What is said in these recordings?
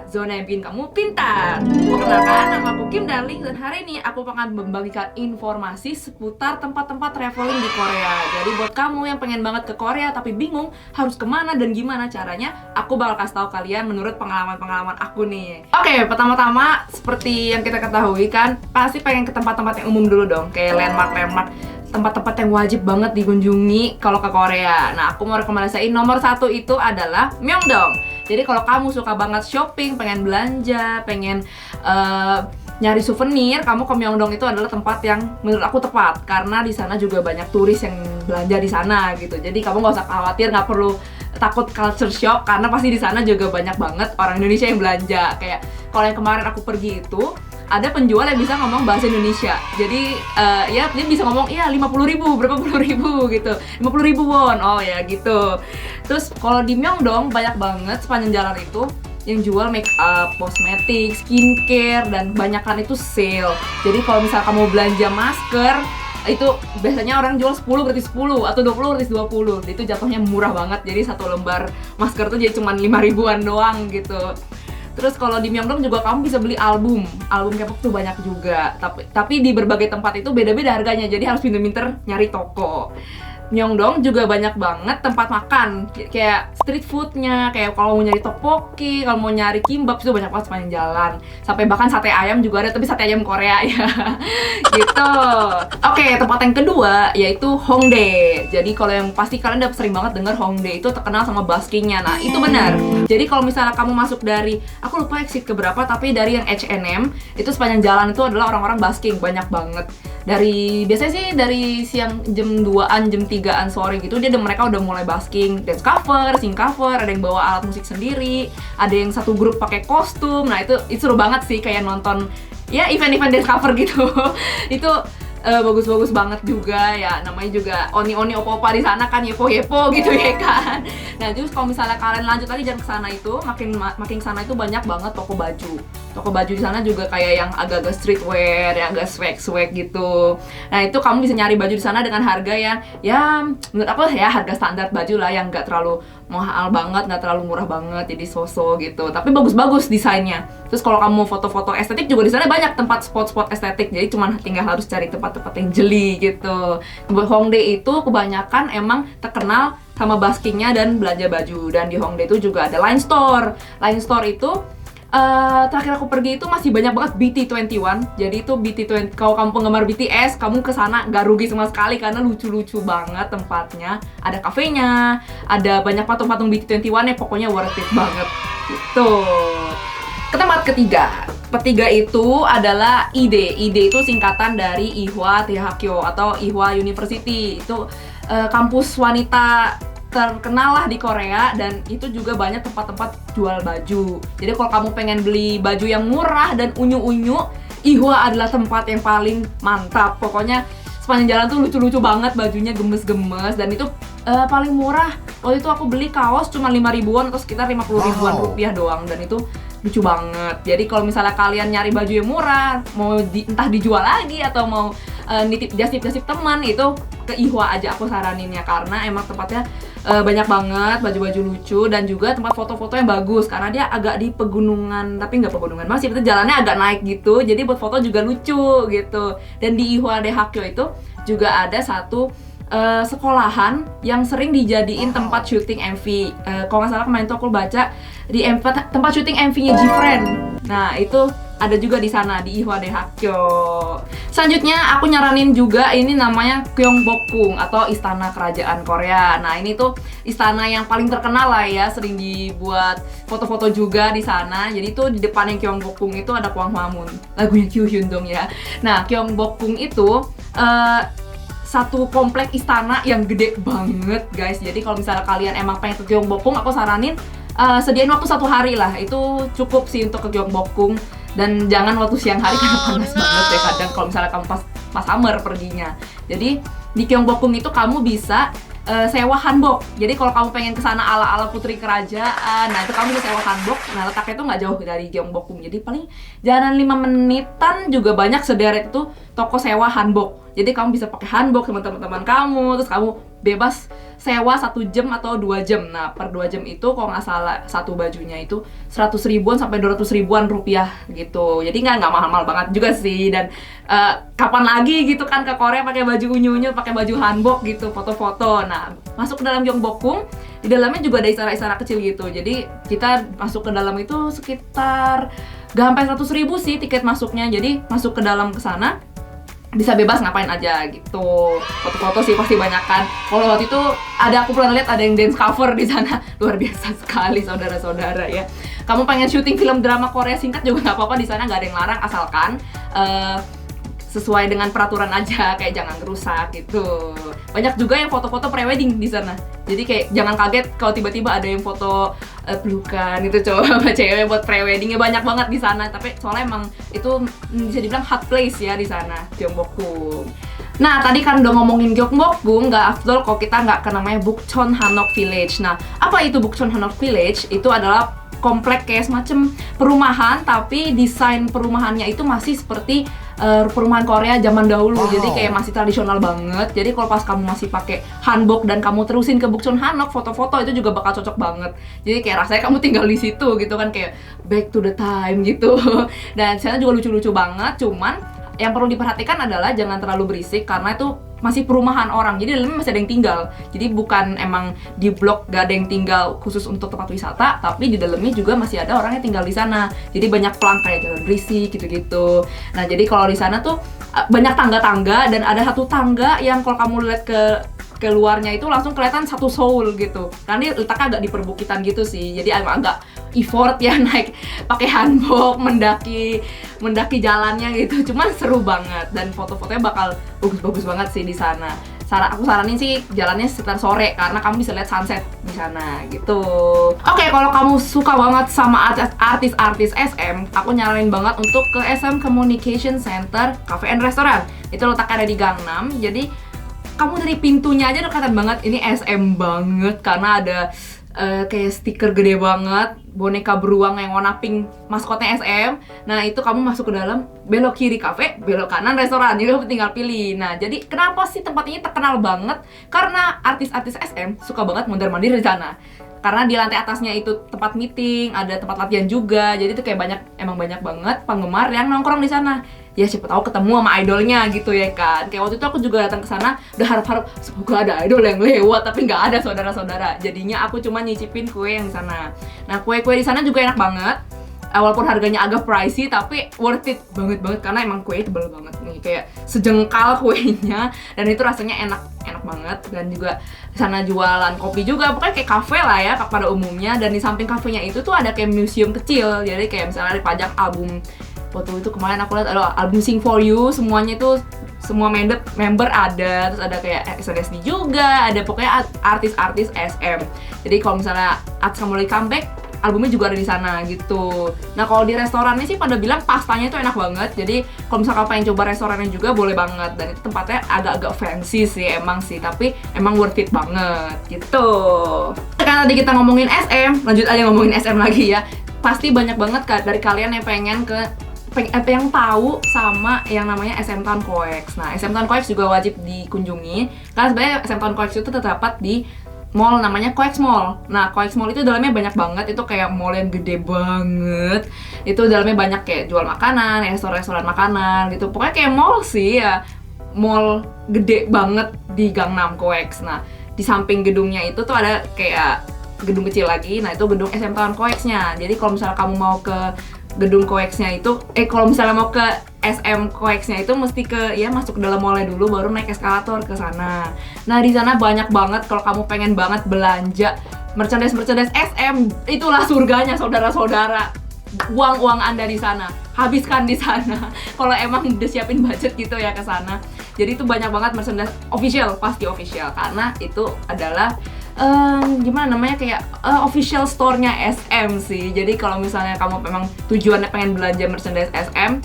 zona yang bikin kamu pintar. Perkenalkan, nama aku Kim Darling dan hari ini aku akan membagikan informasi seputar tempat-tempat traveling di Korea. Jadi buat kamu yang pengen banget ke Korea tapi bingung harus kemana dan gimana caranya, aku bakal kasih tahu kalian menurut pengalaman-pengalaman aku nih. Oke, pertama-tama seperti yang kita ketahui kan, pasti pengen ke tempat-tempat yang umum dulu dong, kayak landmark-landmark, tempat-tempat yang wajib banget dikunjungi kalau ke Korea. Nah, aku mau rekomendasiin nomor 1 itu adalah Myeongdong. Jadi kalau kamu suka banget shopping, pengen belanja, pengen nyari souvenir, kamu ke Myeongdong itu adalah tempat yang menurut aku tepat karena di sana juga banyak turis yang belanja di sana gitu. Jadi kamu nggak usah khawatir, nggak perlu takut culture shock karena pasti di sana juga banyak banget orang Indonesia yang belanja. Kayak kalau yang kemarin aku pergi itu ada penjual yang bisa ngomong bahasa Indonesia. Jadi ya dia bisa ngomong iya 50.000, berapa puluh ribu gitu. 50.000 won. Oh ya gitu. Terus kalau di Myeongdong banyak banget sepanjang jalan itu yang jual make up, kosmetik, skincare, dan kebanyakan itu sale. Jadi kalau misal kamu belanja masker, itu biasanya orang jual 10 berarti 10 atau 20 berarti 20. Itu jatuhnya murah banget. Jadi satu lembar masker tuh jadi cuma 5 ribuan doang gitu. Terus kalau di Myeongdong juga kamu bisa beli album K-pop tuh banyak juga. Tapi di berbagai tempat itu beda-beda harganya. Jadi harus pinter-pinter nyari toko. Myeongdong juga banyak banget tempat makan, kayak street foodnya, kayak kalau mau nyari tteokbokki, kalau mau nyari kimbap itu banyak banget sepanjang jalan. Sampai bahkan sate ayam juga ada, tapi sate ayam Korea ya. Gitu. Oke, tempat yang kedua yaitu Hongdae. Jadi kalau yang pasti kalian udah sering banget denger Hongdae itu terkenal sama buskingnya. Nah, itu benar. Jadi kalau misalnya kamu masuk dari, aku lupa exit keberapa, tapi dari yang H&M, itu sepanjang jalan itu adalah orang-orang busking, banyak banget. Biasanya sih dari siang jam 2-an, jam 3-an sore gitu mereka udah mulai busking, dance cover, sing cover, ada yang bawa alat musik sendiri, ada yang satu grup pakai kostum. Nah, itu seru banget sih, kayak nonton ya event-event dance cover gitu. Itu bagus-bagus banget juga ya, namanya juga oni-oni opa-opa di sana kan, yepo-yepo gitu ya kan. Nah, terus kalau misalnya kalian lanjut lagi jalan ke sana itu, makin sana itu banyak banget toko baju. Toko baju di sana juga kayak yang agak-agak streetwear, yang agak swag-swag gitu. Nah, itu kamu bisa nyari baju di sana dengan harga yang ya menurut aku ya harga standar baju lah, yang nggak terlalu mahal banget, nggak terlalu murah banget, jadi so-so gitu. Tapi bagus-bagus desainnya. Terus kalau kamu mau foto-foto estetik juga di sana banyak tempat spot-spot estetik. Jadi cuma tinggal harus cari tempat-tempat yang jeli gitu. Hongdae itu kebanyakan emang terkenal sama buskingnya dan belanja baju. Dan di Hongdae itu juga ada Line Store. Line Store itu terakhir aku pergi itu masih banyak banget BT21. Jadi itu BT20, kalau kamu penggemar BTS, kamu kesana gak rugi sama sekali karena lucu-lucu banget tempatnya. Ada kafenya, ada banyak patung-patung BT21 ya, pokoknya worth it banget gitu. Ke tempat ketiga itu adalah IDE. IDE itu singkatan dari Ewha Daehakyo atau Ewha University. Itu kampus wanita terkenal lah di Korea, dan itu juga banyak tempat-tempat jual baju. Jadi kalau kamu pengen beli baju yang murah dan unyu-unyu, Ewha adalah tempat yang paling mantap. Pokoknya sepanjang jalan tuh lucu-lucu banget, bajunya gemes-gemes, dan itu paling murah. Waktu itu aku beli kaos cuma 5 ribuan atau sekitar 50 ribuan rupiah doang, dan itu lucu banget. Jadi kalau misalnya kalian nyari baju yang murah, mau entah dijual lagi atau mau nitip jasip-jasip teman, itu ke Ewha aja aku saraninnya, karena emang tempatnya banyak banget baju-baju lucu dan juga tempat foto-foto yang bagus karena dia agak di pegunungan, tapi nggak pegunungan masih, itu jalannya agak naik gitu, jadi buat foto juga lucu gitu. Dan di Ewha Daehakyo itu juga ada satu sekolahan yang sering dijadiin tempat syuting MV. Kalau nggak salah kemarin tuh aku baca di tempat syuting MV-nya Gfriend. Nah, itu ada juga di sana di Ewha Daehakyo. Selanjutnya aku nyaranin juga ini namanya Gyeongbokgung atau Istana Kerajaan Korea. Nah, ini tuh istana yang paling terkenal lah ya, sering dibuat foto-foto juga di sana. Jadi tuh di depannya Gyeongbokgung itu ada Kwang Hwamun, lagunya Kyuhyun dong ya. Nah, Gyeongbokgung itu satu komplek istana yang gede banget guys. Jadi kalau misalnya kalian emang pengen ke Gyeongbokgung, aku saranin sediain waktu 1 hari lah, itu cukup sih untuk ke Gyeongbokgung. Dan jangan waktu siang hari karena panas banget ya kadang kalau misalnya kamu pas summer perginya. Jadi di Gyeongbokgung itu kamu bisa sewa hanbok. Jadi kalau kamu pengen kesana ala-ala putri kerajaan, nah itu kamu bisa sewa hanbok. Nah, letaknya itu nggak jauh dari Gyeongbokgung. Jadi paling jalan 5 menitan juga banyak sederet itu toko sewa hanbok. Jadi kamu bisa pakai hanbok sama teman-teman kamu, terus kamu bebas sewa 1 jam atau 2 jam. Nah, per 2 jam itu kalau nggak salah satu bajunya itu 100 ribuan sampai 200 ribuan rupiah gitu. Jadi nggak mahal-mahal banget juga sih. Dan kapan lagi gitu kan ke Korea pakai baju unyu-unyu, pakai baju hanbok gitu, foto-foto. Nah, masuk ke dalam Gyeongbokgung, di dalamnya juga ada istana-istana kecil gitu. Jadi kita masuk ke dalam itu sekitar gak sampai 100 ribu sih tiket masuknya. Jadi masuk ke dalam ke sana bisa bebas ngapain aja gitu. Foto-foto sih pasti banyak kan. Kalau waktu itu aku pernah lihat ada yang dance cover di sana. Luar biasa sekali saudara-saudara ya. Kamu pengen syuting film drama Korea singkat juga nggak apa-apa di sana, nggak ada yang larang asalkan sesuai dengan peraturan aja, kayak jangan rusak gitu. Banyak juga yang foto-foto prewedding di sana. Jadi kayak jangan kaget kalau tiba-tiba ada yang foto pelukan gitu cowok sama cewek buat preweddingnya, banyak banget di sana. Tapi soalnya emang itu bisa dibilang hot place ya di sana, Gyeongbokgung. Nah, tadi kan udah ngomongin Gyeongbokgung, nggak afdol kalau kita nggak ke namanya Bukchon Hanok Village. Nah, apa itu Bukchon Hanok Village? Itu adalah komplek kayak semacam perumahan, tapi desain perumahannya itu masih seperti perumahan Korea zaman dahulu. Wow. Jadi kayak masih tradisional banget. Jadi kalau pas kamu masih pakai hanbok dan kamu terusin ke Bukchon Hanok foto-foto, itu juga bakal cocok banget. Jadi kayak rasanya kamu tinggal di situ gitu kan, kayak back to the time gitu. Dan sana juga lucu-lucu banget. Cuman yang perlu diperhatikan adalah jangan terlalu berisik karena itu masih perumahan orang, jadi dalamnya masih ada yang tinggal. Jadi bukan emang di blok gak ada yang tinggal khusus untuk tempat wisata, tapi di dalamnya juga masih ada orang yang tinggal di sana. Jadi banyak pelang kayak jalan berisik gitu-gitu. Nah, jadi kalau di sana tuh banyak tangga-tangga, dan ada satu tangga yang kalau kamu lihat ke luarnya itu langsung kelihatan satu Seoul gitu. Karena dia letaknya agak di perbukitan gitu sih. Jadi agak effort ya naik pakai hanbok mendaki jalannya gitu. Cuman seru banget dan foto-fotonya bakal bagus-bagus banget sih di sana. Aku saranin sih jalannya sekitar sore karena kamu bisa lihat sunset di sana gitu. Oke, kalau kamu suka banget sama artis-artis SM, aku nyaranin banget untuk ke SM Communication Center Cafe and Restaurant. Itu letaknya ada di Gangnam. Jadi kamu dari pintunya aja udah kelihatan banget ini SM banget karena ada kayak stiker gede banget, boneka beruang yang warna pink, maskotnya SM. Nah, itu kamu masuk ke dalam, belok kiri kafe, belok kanan restoran, jadi kamu tinggal pilih. Nah, jadi kenapa sih tempat ini terkenal banget? Karena artis-artis SM suka banget mondar-mandir di sana. Karena di lantai atasnya itu tempat meeting, ada tempat latihan juga. Jadi itu kayak emang banyak banget penggemar yang nongkrong di sana. Ya siapa tahu ketemu sama idolnya gitu ya kan. Kayak waktu itu aku juga datang ke sana udah harap-harap semoga ada idol yang lewat, tapi nggak ada saudara-saudara. Jadinya aku cuma nyicipin kue yang di sana. Nah, kue-kue di sana juga enak banget. Walaupun harganya agak pricey, tapi worth it banget karena emang kue tebal banget nih, kayak sejengkal kuenya, dan itu rasanya enak banget. Dan juga di sana jualan kopi juga, pokoknya kayak kafe lah ya pada umumnya. Dan di samping kafenya itu tuh ada kayak museum kecil, jadi kayak misalnya dipajang album. Waktu itu kemarin aku lihat ada album Sing For You, semuanya itu semua member ada, terus ada kayak SNSD juga, ada pokoknya artis-artis SM. Jadi kalau misalnya artis kamu lagi comeback, albumnya juga ada di sana gitu. Nah, kalau di restorannya sih pada bilang pastanya itu enak banget. Jadi kalau misalnya kamu pengen coba restorannya juga boleh banget. Dan itu tempatnya agak-agak fancy sih emang sih, tapi emang worth it banget gitu. Karena tadi kita ngomongin SM, lanjut aja ngomongin SM lagi ya. Pasti banyak banget dari kalian yang pengen yang tahu sama yang namanya SM Town COEX. Nah, SM Town COEX juga wajib dikunjungi karena sebenarnya SM Town COEX itu terdapat di mall namanya COEX Mall. Nah, COEX Mall itu dalamnya banyak banget, itu kayak mall yang gede banget. Itu dalamnya banyak kayak jual makanan, restoran makanan gitu. Pokoknya kayak mall sih ya. Mall gede banget di Gangnam COEX. Nah, di samping gedungnya itu tuh ada kayak gedung kecil lagi. Nah, itu gedung SM Town COEX-nya. Jadi kalau misalnya kamu mau ke gedung COEX-nya itu, kalau misalnya mau ke SM COEX-nya itu mesti masuk ke dalam mall-nya dulu baru naik eskalator ke sana. Nah, di sana banyak banget kalau kamu pengen banget belanja merchandise SM, itulah surganya saudara-saudara. Uang Anda di sana, habiskan di sana. Kalau emang udah siapin budget gitu ya ke sana. Jadi itu banyak banget merchandise official, pasti official karena itu adalah gimana namanya kayak official store-nya SM sih. Jadi kalau misalnya kamu memang tujuannya pengen belanja merchandise SM,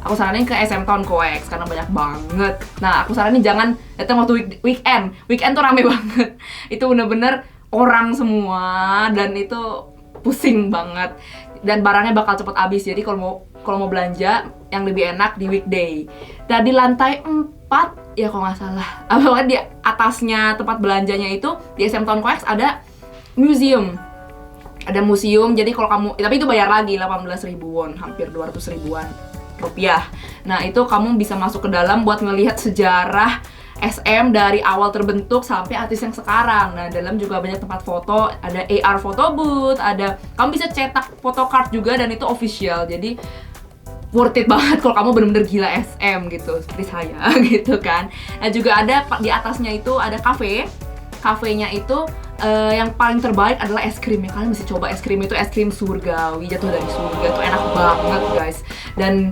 aku saranin ke SM Town COEX karena banyak banget. Nah, aku saranin jangan datang waktu weekend. Weekend tuh rame banget. Itu bener-bener orang semua dan itu pusing banget. Dan barangnya bakal cepet habis. Jadi kalau mau kalau mau belanja yang lebih enak di weekday. Dan di lantai 4 ya kalau nggak salah, apalagi di atasnya tempat belanjanya itu di SM Town Co-X ada museum. Ada museum, jadi kalau kamu, tapi itu bayar lagi 18.000 won, hampir 200 ribuan rupiah. Nah itu kamu bisa masuk ke dalam buat melihat sejarah SM dari awal terbentuk sampai artis yang sekarang. Nah dalam juga banyak tempat foto, ada AR photo booth, ada, kamu bisa cetak photocard juga dan itu official. Jadi worth it banget kalau kamu bener-bener gila SM gitu, seperti saya gitu kan. Nah juga ada di atasnya itu ada cafe. Kafenya itu yang paling terbaik adalah es krimnya. Kalian mesti coba es krim itu, es krim surgawi, jatuh dari surga, itu enak banget guys. Dan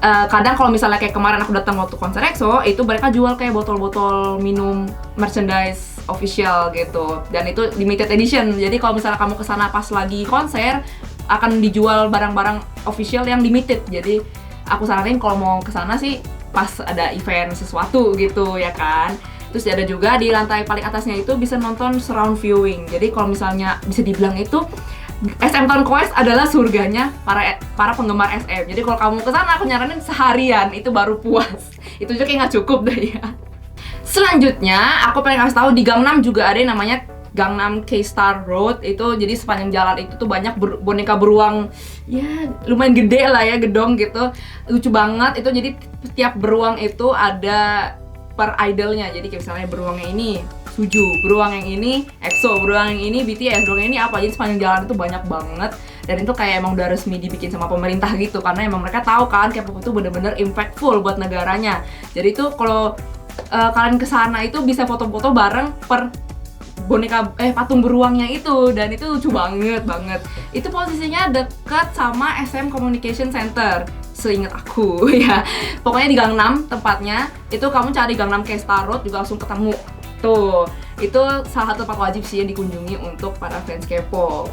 kadang kalau misalnya kayak kemarin aku datang waktu konser EXO, itu mereka jual kayak botol-botol minum merchandise official gitu. Dan itu limited edition, jadi kalau misalnya kamu kesana pas lagi konser, akan dijual barang-barang official yang limited. Jadi aku saranin kalau mau kesana sih pas ada event sesuatu gitu ya kan. Terus ada juga di lantai paling atasnya itu bisa nonton surround viewing. Jadi kalau misalnya bisa dibilang itu SM Town Co-X adalah surganya para penggemar SM. Jadi kalau kamu kesana aku nyaranin seharian itu baru puas. Itu aja kayak nggak cukup deh ya. Selanjutnya aku pengen kasih tahu di Gangnam juga ada yang namanya Gangnam K-Star Road. Itu jadi sepanjang jalan itu tuh banyak boneka beruang, ya lumayan gede lah ya, gedong gitu, lucu banget. Itu jadi setiap beruang itu ada per idolnya. Jadi kayak misalnya beruang yang ini Suju, beruang yang ini EXO, beruang yang ini BTS, beruang yang ini apa. Jadi sepanjang jalan itu banyak banget. Dan itu kayak emang udah resmi dibikin sama pemerintah gitu, karena emang mereka tahu kan K-pop itu bener-bener impactful buat negaranya. Jadi itu kalau kalian kesana itu bisa foto-foto bareng per boneka patung beruangnya itu, dan itu lucu banget. Itu posisinya dekat sama SM Communication Center seingat aku ya. Pokoknya di Gangnam tempatnya, itu kamu cari Gangnam K-Star Road juga langsung ketemu. Tuh, itu salah satu tempat wajib sih yang dikunjungi untuk para fans K-pop.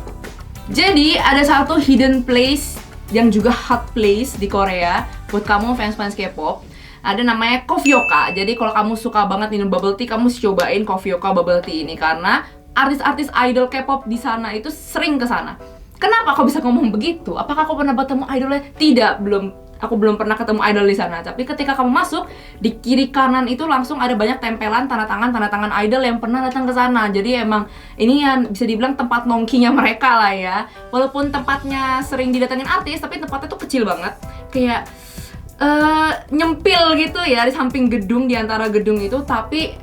Jadi ada satu hidden place yang juga hot place di Korea buat kamu fans-fans K-pop. Ada namanya Kofioka. Jadi kalau kamu suka banget minum bubble tea, kamu harus cobain Kofioka bubble tea ini, karena artis-artis idol K-pop di sana itu sering ke sana. Kenapa kau bisa ngomong begitu? Apakah kau pernah bertemu idolnya? Tidak, belum. Aku belum pernah ketemu idol di sana. Tapi ketika kamu masuk, di kiri kanan itu langsung ada banyak tempelan tanda tangan idol yang pernah datang ke sana. Jadi emang ini yang bisa dibilang tempat nongkinya mereka lah ya. Walaupun tempatnya sering didatengin artis, tapi tempatnya tuh kecil banget. Kayak nyempil gitu ya di samping gedung, di antara gedung itu, tapi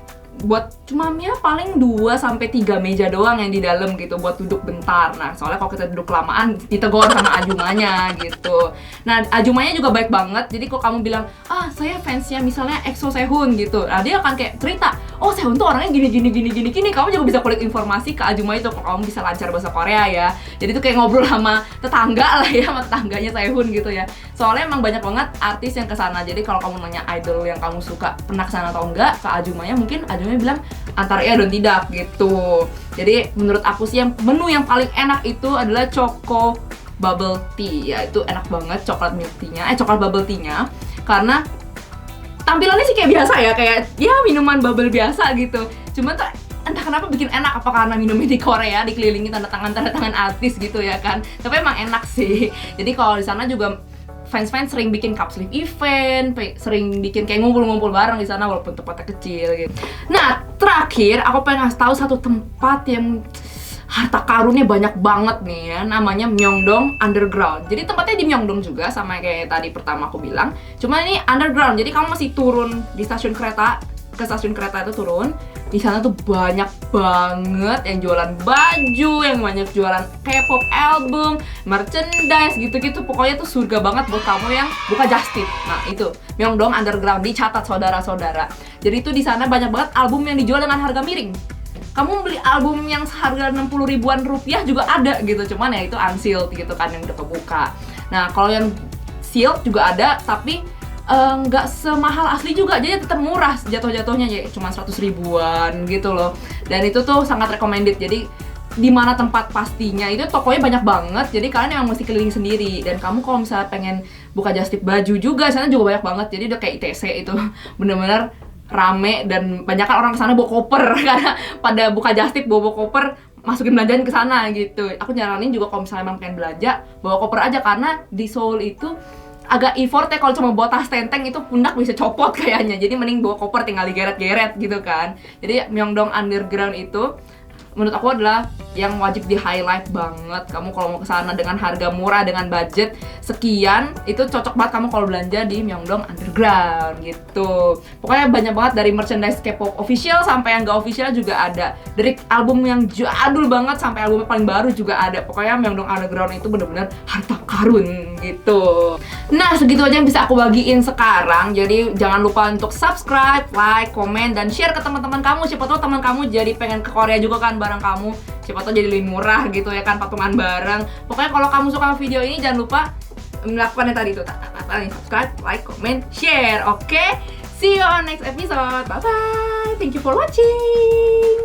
buat cumanya paling 2-3 meja doang yang di dalam gitu buat duduk bentar. Nah, soalnya kalau kita duduk kelamaan ditegur sama ajumanya gitu. Nah, ajumanya juga baik banget. Jadi kalau kamu bilang, saya fansnya misalnya EXO Sehun gitu, nah dia akan kayak cerita, oh Sehun tuh orangnya gini. Kamu juga bisa kulik informasi ke ajuma itu kalau kamu bisa lancar bahasa Korea ya. Jadi tuh kayak ngobrol sama tetangga lah ya, sama tetangganya Sehun gitu ya. Soalnya emang banyak banget artis yang kesana. Jadi kalau kamu nanya idol yang kamu suka pernah kesana atau enggak, ke ajumanya mungkin ajumanya bilang antara iya dan tidak gitu. Jadi menurut aku sih yang menu yang paling enak itu adalah Choco Bubble Tea. Ya itu enak banget, coklat milk tea-nya, coklat bubble tea-nya. Karena tampilannya sih kayak biasa ya, kayak ya minuman bubble biasa gitu. Cuma tuh entah kenapa bikin enak, apa karena minumnya di Korea dikelilingi tanda tangan artis gitu ya kan. Tapi emang enak sih. Jadi kalau di sana juga fans-fans sering bikin cup sleeve event, sering bikin kayak ngumpul-ngumpul bareng di sana walaupun tempatnya kecil gitu. Nah, terakhir aku pengen ngasih tahu satu tempat yang harta karunnya banyak banget nih ya, namanya Myeongdong Underground. Jadi tempatnya di Myeongdong juga sama kayak tadi pertama aku bilang. Cuma ini underground. Jadi kamu masih turun di stasiun kereta, ke stasiun kereta itu turun. Di sana tuh banyak banget yang jualan baju, yang banyak jualan K-pop album, merchandise gitu-gitu. Pokoknya tuh surga banget buat kamu yang buka just tip. Nah, itu Myeongdong Underground, dicatat saudara-saudara. Jadi itu di sana banyak banget album yang dijual dengan harga miring. Kamu beli album yang seharga 60 ribuan rupiah juga ada gitu. Cuman ya itu unsealed gitu kan, yang udah kebuka. Nah, kalau yang sealed juga ada, tapi nggak semahal asli juga, jadi tetap murah jatuh-jatuhnya ya, cuma 100 ribuan gitu loh. Dan itu tuh sangat recommended. Jadi di mana tempat pastinya itu tokonya banyak banget, jadi kalian emang mesti keliling sendiri. Dan kamu kalau misalnya pengen buka just tip baju juga, sana juga banyak banget. Jadi udah kayak ITC itu bener-bener rame, dan banyak kan orang kesana bawa koper karena pada buka just tip bawa koper, masukin belanjaan ke sana gitu. Aku nyaranin juga kalau misalnya emang pengen belanja, bawa koper aja, karena di Seoul itu agak effort ya kalau cuma bawa tas tenteng, itu pundak bisa copot kayaknya. Jadi mending bawa koper tinggal digeret-geret gitu kan. Jadi Myeongdong Underground itu menurut aku adalah yang wajib di highlight banget. Kamu kalau mau ke sana dengan harga murah, dengan budget sekian, itu cocok banget kamu kalau belanja di Myeongdong Underground gitu. Pokoknya banyak banget dari merchandise K-pop official sampai yang gak official juga ada. Dari album yang jadul banget sampai album yang paling baru juga ada. Pokoknya Myeongdong Underground itu bener-bener harta karun gitu. Nah, segitu aja yang bisa aku bagiin sekarang. Jadi jangan lupa untuk subscribe, like, komen, dan share ke teman-teman kamu. Siapa tahu teman kamu jadi pengen ke Korea juga kan bareng kamu. Siapa tahu jadi lebih murah gitu ya kan, patungan bareng. Pokoknya kalau kamu suka video ini jangan lupa melakukan yang tadi itu, subscribe, like, comment, share. Oke? See you on next episode. Bye bye. Thank you for watching.